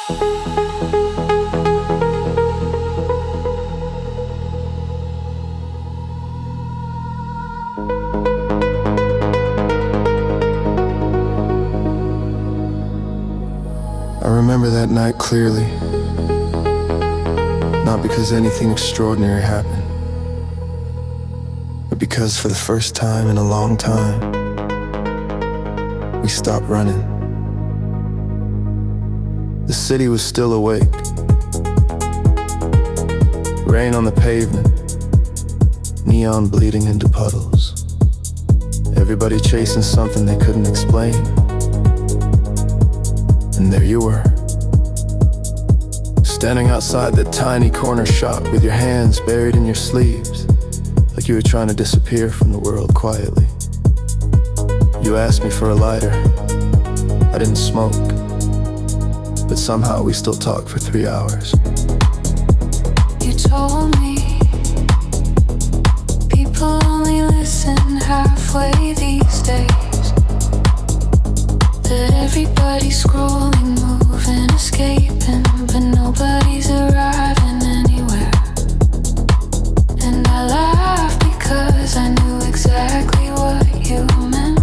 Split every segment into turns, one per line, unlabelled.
I remember that night clearly, not because anything extraordinary happened, but because for the first time in a long time, we stopped running. The city was still awake. Rain on the pavement, neon bleeding into puddles. Everybody chasing something they couldn't explain. And there you were, standing outside the tiny corner shop with your hands buried in your sleeves, like you were trying to disappear from the world quietly. You asked me for a lighter. I didn't smoke, but somehow we still talked for 3 hours.
You told me people only listen halfway these days, that everybody's scrolling, moving, escaping, but nobody's arriving anywhere. And I laughed because I knew exactly what you meant.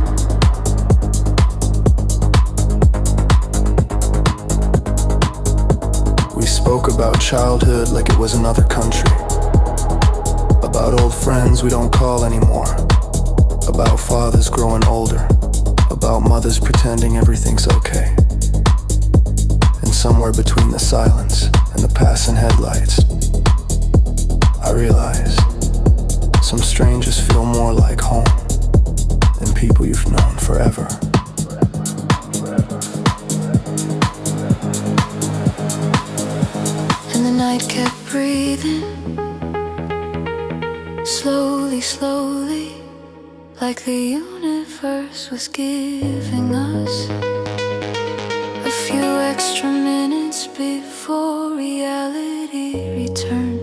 We spoke about childhood like it was another country, about old friends we don't call anymore, about fathers growing older, about mothers pretending everything's okay. And somewhere between the silence and the passing headlights, I realize some strangers feel more like home than people you've known forever.
And the night kept breathing, slowly, slowly, like the universe was giving us a few extra minutes before reality returned.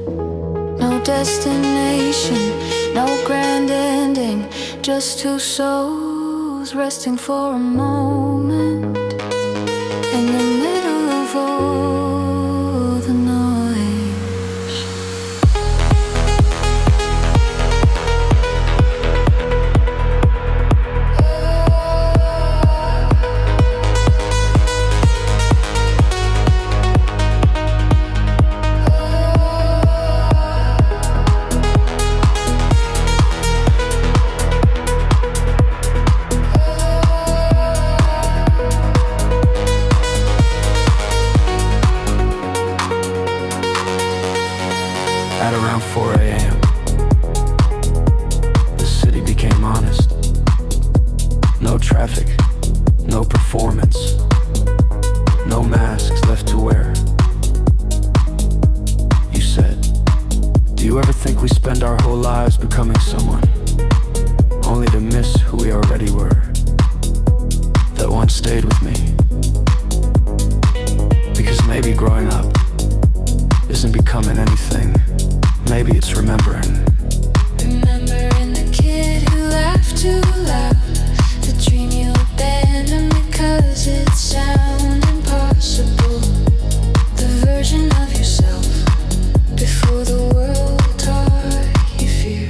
No destination, no grand ending, just two souls resting for a moment in the middle of all the noise.
At around 4 a.m., the city became honest. No traffic, no performance, no masks left to wear. You said, do you ever think we spend our whole lives becoming someone, only to miss who we already were? That once stayed with me. Because maybe growing up isn't becoming anything. Maybe it's remembering.
Remembering the kid who laughed too loud, the dream you abandoned because it sounded impossible, the version of yourself before the world taught you fear.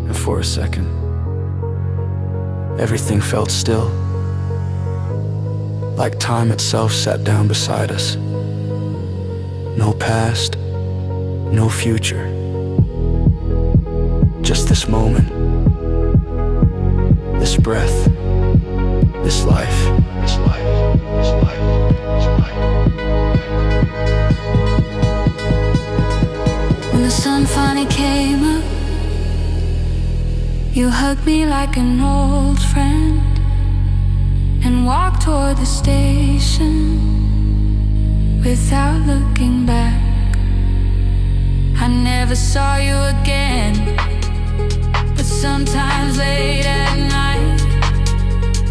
And for a second, everything felt still, like time itself sat down beside us. No past, no future, just this moment, this breath, this life, this life, this life, this life.
When the sun finally came up, you hugged me like an old friend and walked toward the station without looking back. I never saw you again, but sometimes late at night,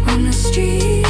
when the street